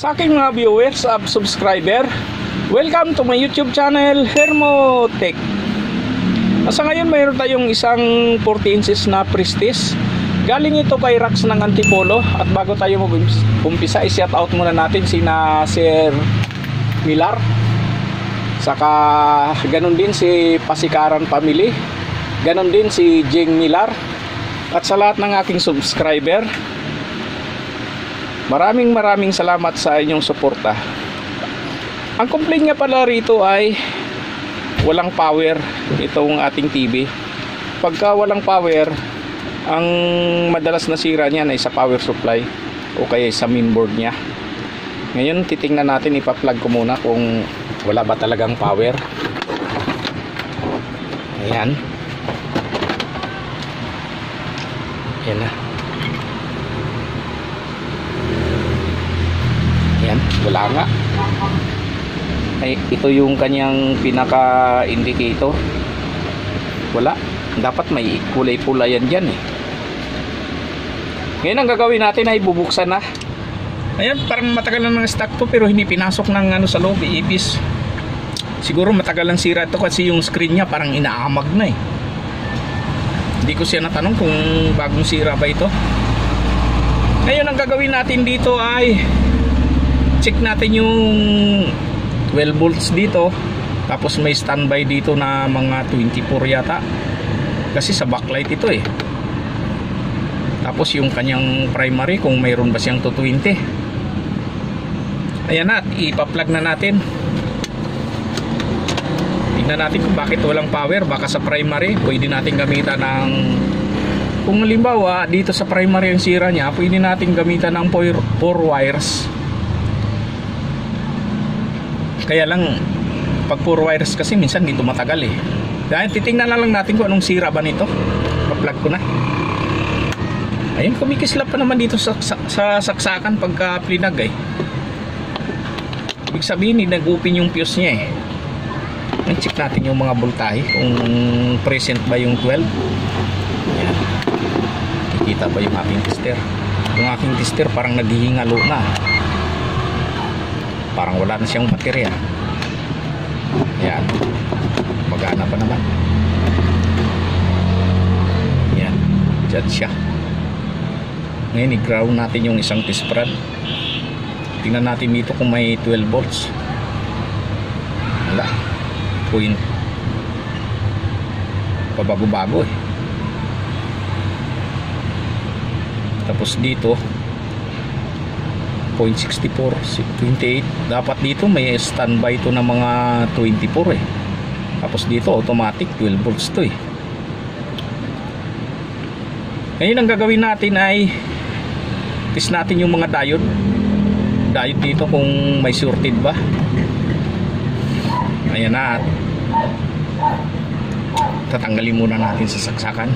Sa aking mga viewers at subscriber, welcome to my YouTube channel, Hermotech. Sa ngayon mayroon tayong isang 40 inches na Prestige. Galing ito kay Rax ng Antipolo. At bago tayo mag-umpisa, i-shout out muna natin sina Sir Milar, saka ganon din si Pasikaran Family, ganon din si Jing Milar, at sa lahat ng aking subscriber, maraming salamat sa inyong suporta. Ang complaint nga pala rito ay walang power itong ating TV. Pagka walang power, ang madalas na sira niyan ay sa power supply o kaya sa mainboard niya. Ngayon titingnan natin, ipa-plug ko muna kung wala ba talagang power. Ayan. Ayan na. Ayan, wala nga. Ay, ito yung kanyang pinaka indicator. Wala. Dapat may kulay-pula yan dyan eh. Ngayon ang gagawin natin ay bubuksan na. Ayan, parang matagal na ng stock to pero hindi pinasok ng ano sa loob, iipis. Siguro matagal lang sira ito kasi yung screen niya parang inaamag na eh. Hindi ko siya natanong kung bagong sira ba ito. Ngayon ang gagawin natin dito ay check natin yung 12 volts dito. Tapos may standby dito na mga 24 yata. Kasi sa backlight ito eh. Tapos yung kanyang primary kung mayroon ba siyang 220. Ayan na, ipa-plug na natin. Tingnan natin kung bakit walang power. Baka sa primary pwede natin gamitan ng, kung halimbawa dito sa primary yung sira niya, pwede natin gamitan ng 4 wires. Kaya lang pag 4 wires kasi minsan dito matagal eh. Dahil titingnan na lang natin kung anong sira ba nito. Pa-plug ko na. Ayun, kumikislap pa naman dito sa saksakan pagka plinag eh. Ibig sabihin nag-open yung fuse niya eh. Check natin yung mga voltahe kung present ba yung 12. Ayan. Kikita ba yung aking tester? Yung aking tester parang naghihingalo na. Parang wala na siyang baterya. Ayan. Magana pa naman. Ayan. Diyan siya. Ngayon i-ground natin yung isang test prod. Tingnan natin dito kung may 12 volts. Wala. Point. Pabago-bago eh. Tapos dito 0.64, 28. Dapat dito may standby to na mga 24 eh. Tapos dito automatic 12 volts to eh. Ngayon ang gagawin natin ay test natin yung mga diode dito kung may shorted ba. Ayan na. Tatanggalin muna natin sa saksakan.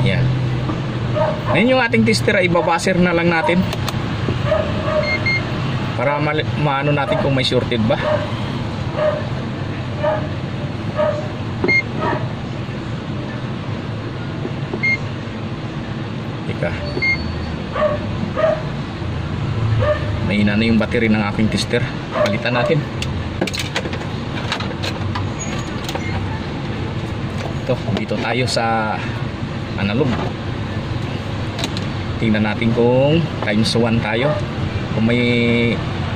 Ayan. Ngayon yung ating tester ay ibabaser na lang natin para maano natin kung may shorted ba. Teka, mahina na yung battery ng aking tester. Palitan natin. Ito, dito tayo sa analog. Tingnan natin kung times 1 tayo. Kung may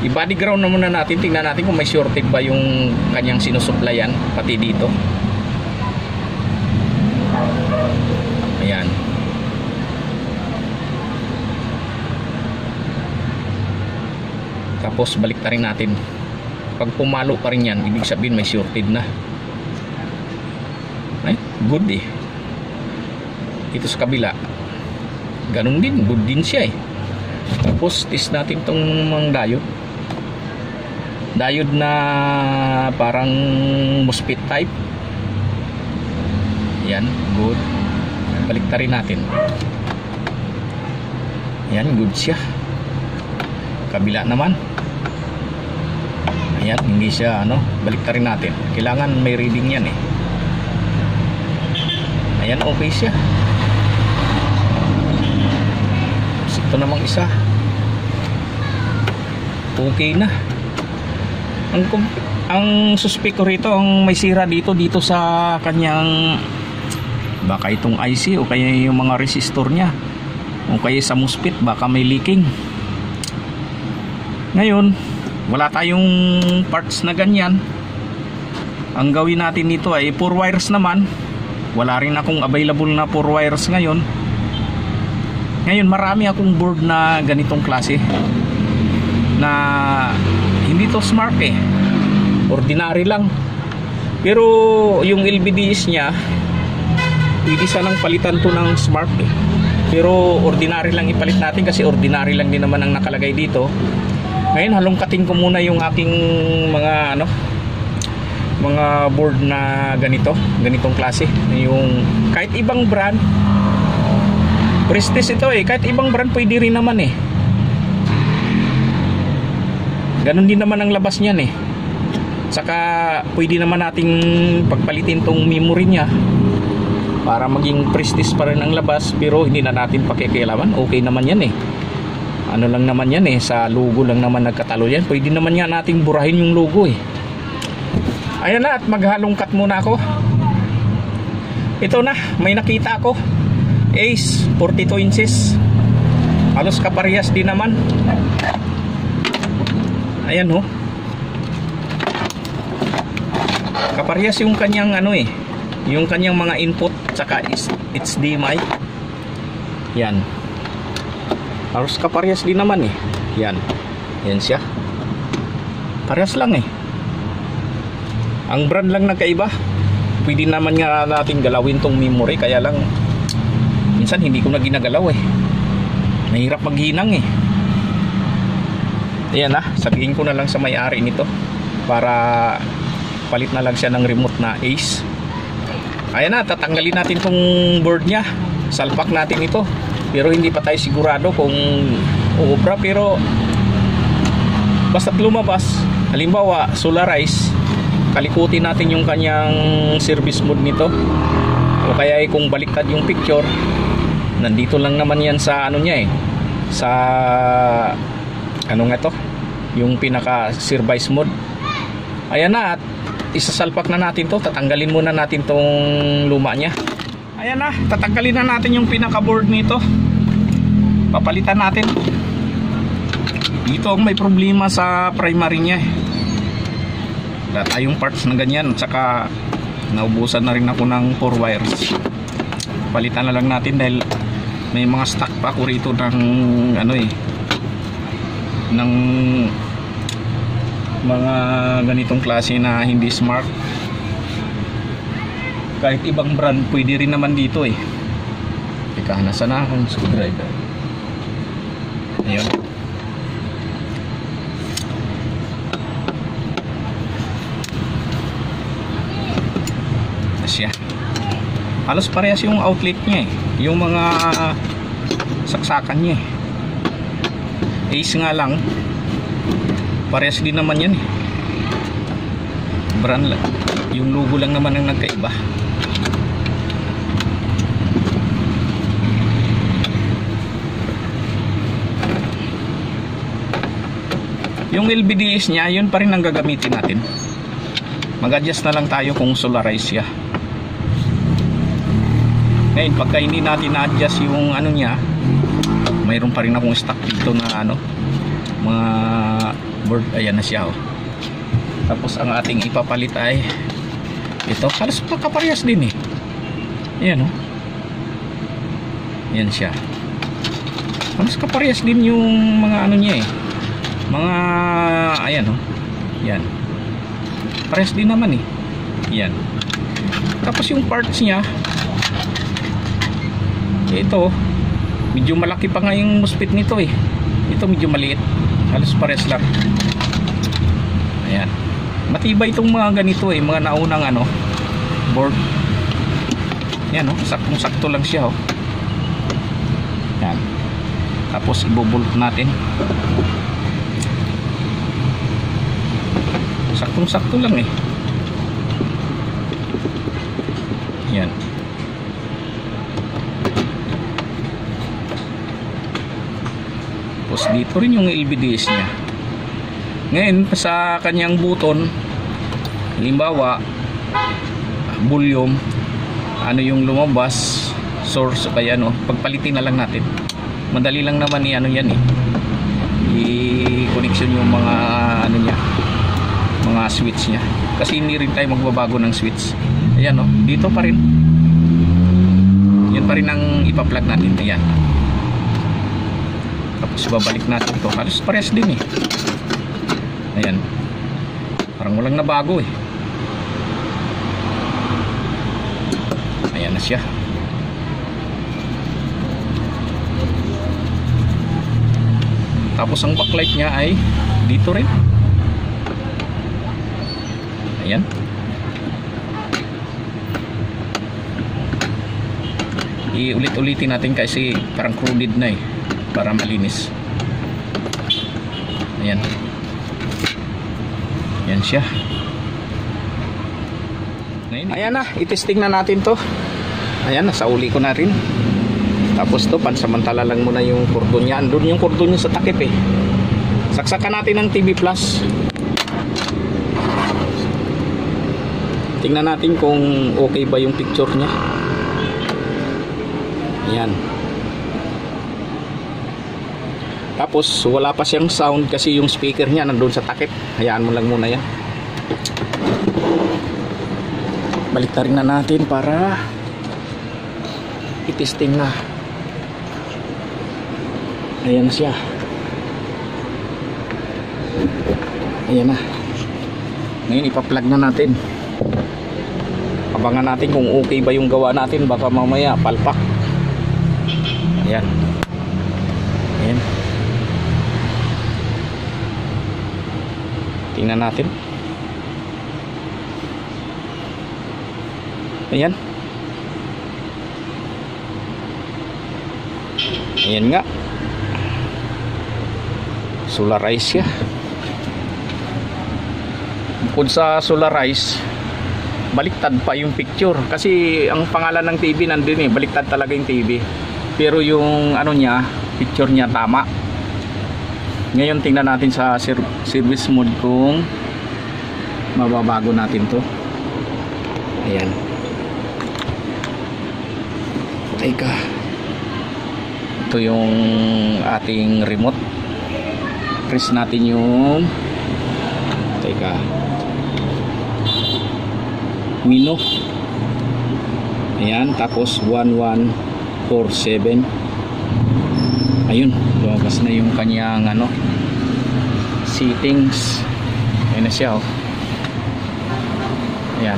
i-body ground na muna natin. Tingnan natin kung may shorted ba yung kanyang sinusuplayan pati dito. Ayan. Tapos balik na rin natin. Pag pumalo pa rin yan, ibig sabihin may shorted na. Ay, good eh. Ito sa kabila ganun din, good din siya eh. Tapos test natin tong mga diode na parang MOSFET type. Yan, good. Balik na rin natin. Yan, good siya. Kabila naman. Ayan, hindi siya ano, balik na rin natin. Kailangan may reading yan eh. Ayan, okay siya. Ito namang isa. okay na. Ang suspect ko rito, ang may sira dito sa kanyang, baka itong IC o kaya yung mga resistor niya o kaya sa MOSFET, baka may leaking. Ngayon wala tayong parts na ganyan. Ang gawin natin dito ay 4 wires naman. Wala rin akong available na 4 wires ngayon. Marami akong board na ganitong klase na hindi to smart eh, ordinary lang. Pero yung LVDs nya pwede sanang palitan to ng smart eh. Pero ordinary lang ipalit natin kasi ordinary lang din naman ang nakalagay dito. Ngayon halongkatin ko muna yung aking mga board na ganitong klase. Yung kahit ibang brand, Prestige ito eh, kahit ibang brand pwede rin naman eh. Ganon din naman ang labas niyan eh. Saka pwede naman nating pagpalitin tong memory niya para maging Prestige pa rin ang labas, pero hindi na natin pakikialaman. Okay naman yan eh. Ano lang naman yan eh, sa logo lang naman nagkatalo yan. Pwede naman yan nating burahin yung logo eh. Ayan na, at maghalongkat muna ako. Ito na, may nakita ako Ace 42 inches, halos kaparehas din naman. Ayan ho, kaparehas yung kanyang yung kanyang mga input tsaka HDMI. Yan, halos kaparehas din naman eh. Yan siya, parehas lang eh. Ang brand lang nagkaiba. Pwede naman nga natin galawin tong memory, kaya lang minsan hindi ko na ginagalaw eh. Mahirap maghinang eh. Ayan na, sabihin ko na lang sa may-ari nito para palit na lang siya ng remote na Ace. Ayan na, tatanggalin natin tong board nya. Salpak natin ito. Pero hindi pa tayo sigurado kung uubra, pero basta't lumabas, halimbawa solarize, kalikutin natin yung kanyang service mode nito. O kaya kung baliktad yung picture, nandito lang naman yan sa niya eh, sa nga to, yung pinaka service mode. Ayan na, at isasalpak na natin to. Tatanggalin muna natin tong luma nya. Ayan na, tatanggalin na natin yung pinaka board nito. Papalitan natin. Dito ang may problema sa primary nya eh. Wala tayong parts na ganyan, at saka naubusan na rin ako ng 4 wires. Palitan na lang natin dahil may mga stock pa ako rito ng ng mga ganitong klase na hindi smart. Kahit ibang brand pwede rin naman dito eh. Teka, nasa na akong screwdriver. Ayun. Siya. Halos parehas yung outlet niya eh. Yung mga saksakan niya eh. Ace nga lang, parehas din naman yan eh. Brand lang, yung logo lang naman ang nagkaiba. Yung LVDs niya, yun pa rin ang gagamitin natin. Mag-adjust na lang tayo kung solarize siya. Ngayon, pagka hindi natin na-adjust yung niya, mayroon pa rin akong stock dito na mga board. Ayan na siya oh. Tapos ang ating ipapalit ay ito, halos pagkaparehas din eh. Ayan oh. Ayan siya, halos kaparehas din yung mga niya eh. Mga ayan oh. Yan, parehas din naman eh. Yan. Tapos yung parts niya, ito medyo malaki pa nga yung MOSFET nito eh. Ito medyo maliit, halos pares lang. Ayan, matibay itong mga ganito eh, mga naunang board. Yan oh, saktong sakto lang siya oh. Yan. Tapos ibobolt natin. Saktong sakto lang eh. Yan. Tapos dito rin yung LVDs nya. Ngayon sa kanyang button, halimbawa volume, ano yung lumabas, source, kaya ano, pagpalitin na lang natin. Madali lang naman ano yan eh, i-connection yung mga ano niya, mga switch niya, kasi hindi rin tayo magbabago ng switch. Ayan o, dito pa rin, yun pa rin ang ipa-plug natin. Ayan, tapos babalik natin to, halos parehas din eh. Ayan, parang walang nabago eh. Ayan na siya. Tapos ang backlight niya ay dito rin. Ayan. I-ulit-ulitin natin kasi parang crowded na eh, para malinis. Ayan. Ayan siya. Ayan na, itesting na natin to. Ayan, nasa uli ko na rin. Tapos to, pansamantala lang muna yung cordon niya. Andun yung cordon niya sa takip eh. Saksakan natin ng TV Plus. Tingnan natin kung okay ba yung picture niya. Ayan. Tapos wala pa siyang sound kasi yung speaker niya nandun sa takip. Hayaan mo lang muna yan. Baliktarin na natin para itesting na. Ayan siya. Ayan na. Ngayon ipa-plug na natin. Abangan natin kung okay ba yung gawa natin. Baka mamaya palpak. Ayan. Ayan. Tingnan natin. Ayan. Ayan nga. Solarize siya. Bukod sa solarize, baliktad pa yung picture. Kasi ang pangalan ng TV nandun eh. Baliktad talaga yung TV. Pero yung ano niya, picture niya tama. Ngayon tingnan natin sa service mode kung mababago natin to. Ayan. Teka. Ito yung ating remote. Press natin yung menu. Ayan, tapos 1147. Ayun, lumabas na yung kanyang ano, settings. Ayan na siya oh. Ayan.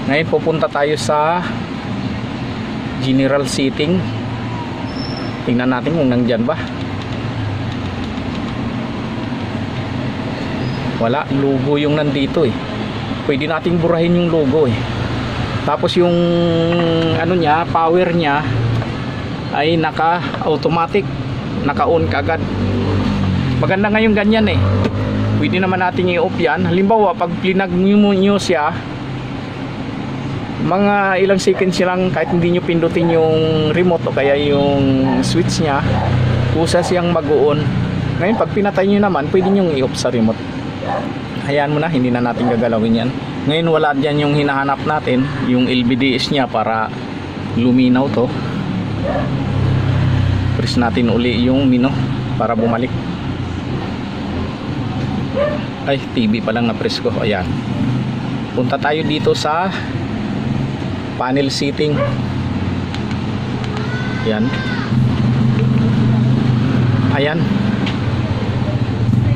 Ngayon pupunta tayo sa general setting. Tingnan natin kung nandyan ba. Wala, logo yung nandito eh. Pwede nating burahin yung logo eh. Tapos yung ano niya, power niya ay naka-automatic, naka-on kagad. Maganda ngayon ganyan eh. Pwede naman nating i-off yan. Halimbawa, pag plinag nyo siya, mga ilang seconds lang, kahit hindi nyo pindutin yung remote o kaya yung switch nya, kusa siyang mag-on. Ngayon pag pinatay nyo naman, pwede nyo i-off sa remote. Hayaan mo na, hindi na natin gagalawin yan. Ngayon wala dyan yung hinahanap natin, yung LVDS nya para luminaw to. Press natin uli yung menu para bumalik. Ay, TV pa lang na press ko. Ayan. Punta tayo dito sa panel setting. Ayan. Ayan.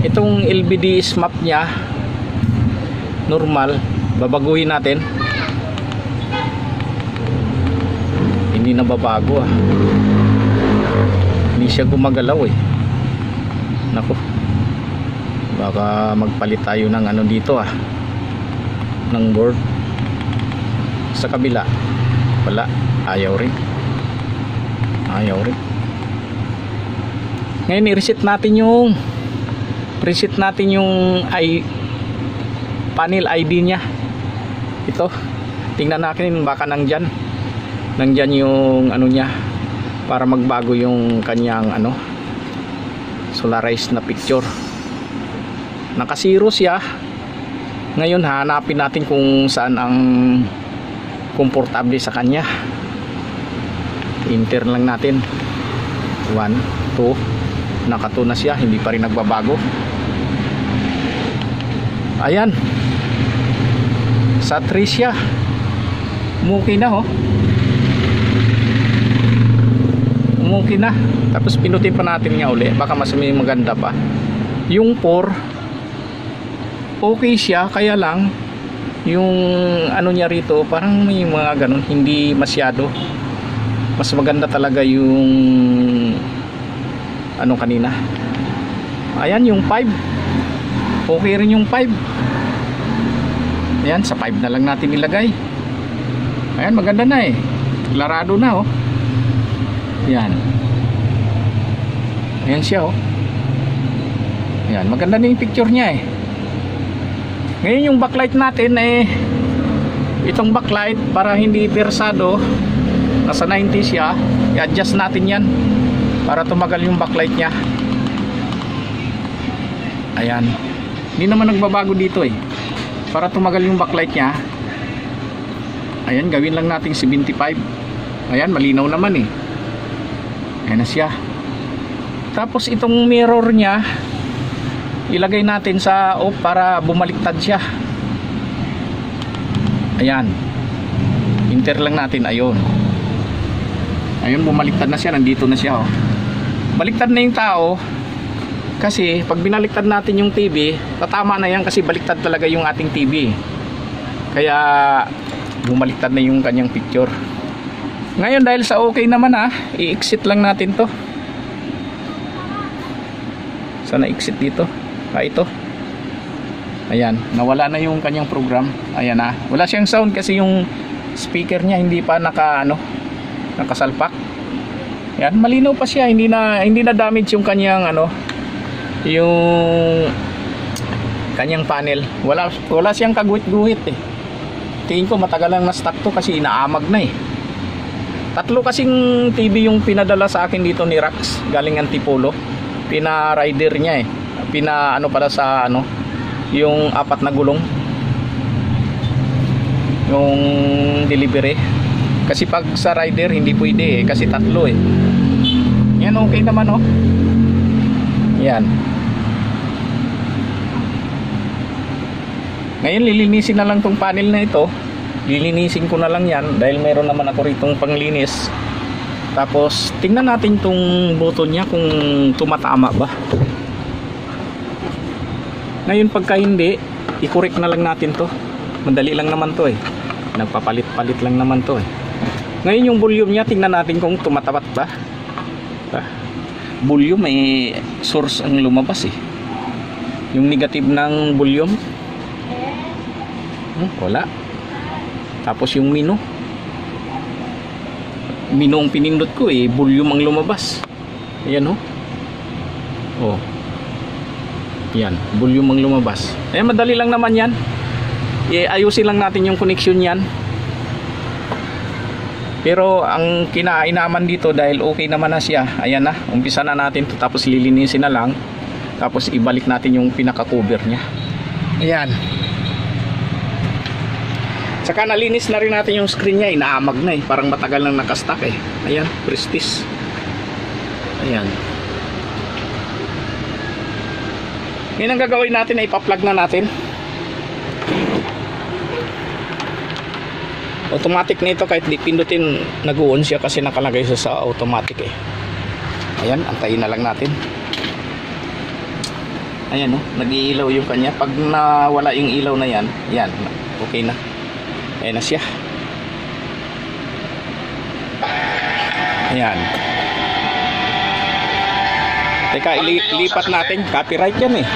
Itong LVDS map nya normal, babaguhin natin. Hindi na babago ah. Hindi siya gumagalaw eh. Nako, baka magpalit tayo ng ano dito ah, ng board. Sa kabila wala, ayaw rin. Ngayon i-reset natin yung panel ID nya. Ito, tingnan natin baka nandyan yung ano nya, para magbago yung kanyang ano, solarized na picture. Naka-zero siya. Ngayon hanapin natin kung saan ang komportable sa kanya. Enter lang natin. 1, 2. Naka 2 na siya, hindi pa rin nagbabago. Ayan. Sa 3 siya. Umuki na oh. Umuki na. Tapos pinutin pa natin nga uli. Baka mas may maganda pa. Yung 4, okay siya. Kaya lang, yung ano niya rito, parang may mga ganun. Hindi masyado. Mas maganda talaga yung ano kanina. Ayan yung 5. Okay rin yung 5. Ayan, sa 5 na lang natin ilagay. Ayan, maganda na eh. Klarado na oh. Ayan. Ayan siya oh. Ayan, maganda na yung picture niya eh. Ngayon yung backlight natin eh, itong backlight para hindi persado, nasa 90 siya, i-adjust natin yan para tumagal yung backlight niya. Ayan. Hindi naman nagbabago dito eh. Para tumagal yung backlight niya, ayan, gawin lang natin 75. Ayan, malinaw naman eh. Ayan na siya. Tapos itong mirror niya, ilagay natin sa off para bumaliktad siya. Ayan. Enter lang natin, ayun. Ayun, bumaliktad na siya, nandito na siya oh. Baliktad na yung tao. Kasi pag binaliktad natin yung TV, tatama na yan kasi baliktad talaga yung ating TV. Kaya bumaliktad na yung kanyang picture. Ngayon dahil sa okay naman i-exit lang natin to. Sana exit dito. Ito. Ayan, nawala na yung kanyang program. Ayan na. Wala siyang sound kasi yung speaker niya hindi pa nakasalpak. Ayan, malinaw pa siya, hindi na damage yung kanyang yung kanyang panel. Wala siyang kaguhit-guhit eh. Tingin ko matagal lang na stock to kasi inaamag na eh. 3 kasing TV yung pinadala sa akin dito ni Rax, galing Antipolo. Pina-rider niya eh. Para sa yung 4 na gulong. Yung delivery. Kasi pag sa rider hindi pwede eh kasi 3 eh. Yan, okay naman oh. Yan. Ngayon lilinisin na lang tong panel na ito. Lilinisin ko na lang yan dahil meron naman ako ritong panglinis. Tapos tingnan natin tong button niya kung tumatama ba. Ngayon pagka hindi, i-correct na lang natin to. Madali lang naman to eh. Nagpapalit-palit lang naman to eh. Ngayon yung volume niya, tingnan natin kung tumatapat ba. Volume may source ang lumabas eh. Yung negative ng volume wala. Tapos yung menu ang pinindot ko eh, volume ang lumabas. Ayan oh. Yan, volume ang lumabas. Madali lang naman yan. Ayusin lang natin yung connection yan. Pero ang kinainaman dito dahil okay naman na siya. Ayan na, umpisa na natin to, tapos lilinisin na lang. Tapos ibalik natin yung pinaka-cover niya. Ayan. Saka nalinis na rin natin yung screen niya, inaamag na eh. Parang matagal nang nakastock eh. Ayan, Prestige. Ayan. Ngayon ang gagawin natin ay ipa-plug na natin. Automatic nito kahit di pindutin nag-on siya kasi nakalagay siya sa automatic eh. Ayan, antayin na lang natin. Ayan nag-iilaw yung kanya. Pag nawala yung ilaw na yan, yan, okay na. Ayan na siya. Ayan. Teka, ilipat natin. Copyright yan eh.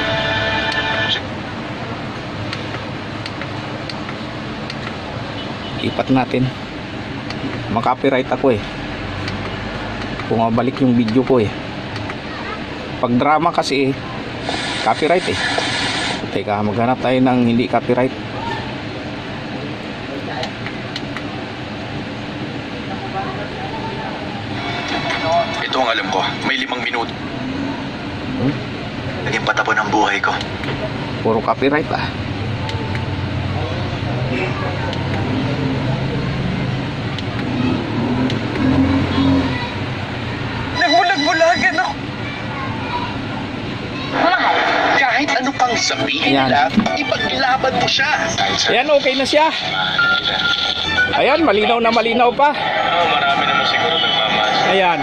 Lipat natin. Makapiright ako eh. Bumabalik yung video ko eh. Pag drama kasi copyright eh. Teka, maghanap tayo ng hindi copyright. Ito ang alam ko. May 5 minuto. Naging patapon ang buhay ko. Puro copyright ah. Nagbulag-bulagan ako. Kahit ano pang sabihin Ayan. nila, ipaglaban mo siya. Ayan, okay na siya. Ayan, malinaw na malinaw pa. Marami naman siguro nagmamahal. Ayan.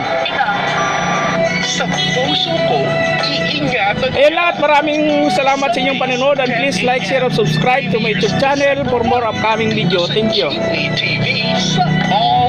Sa puso ko, iingatan. Ayan lahat, maraming salamat sa inyong panonood and please like, share, and subscribe to my YouTube channel for more upcoming video. Thank you. TV sa all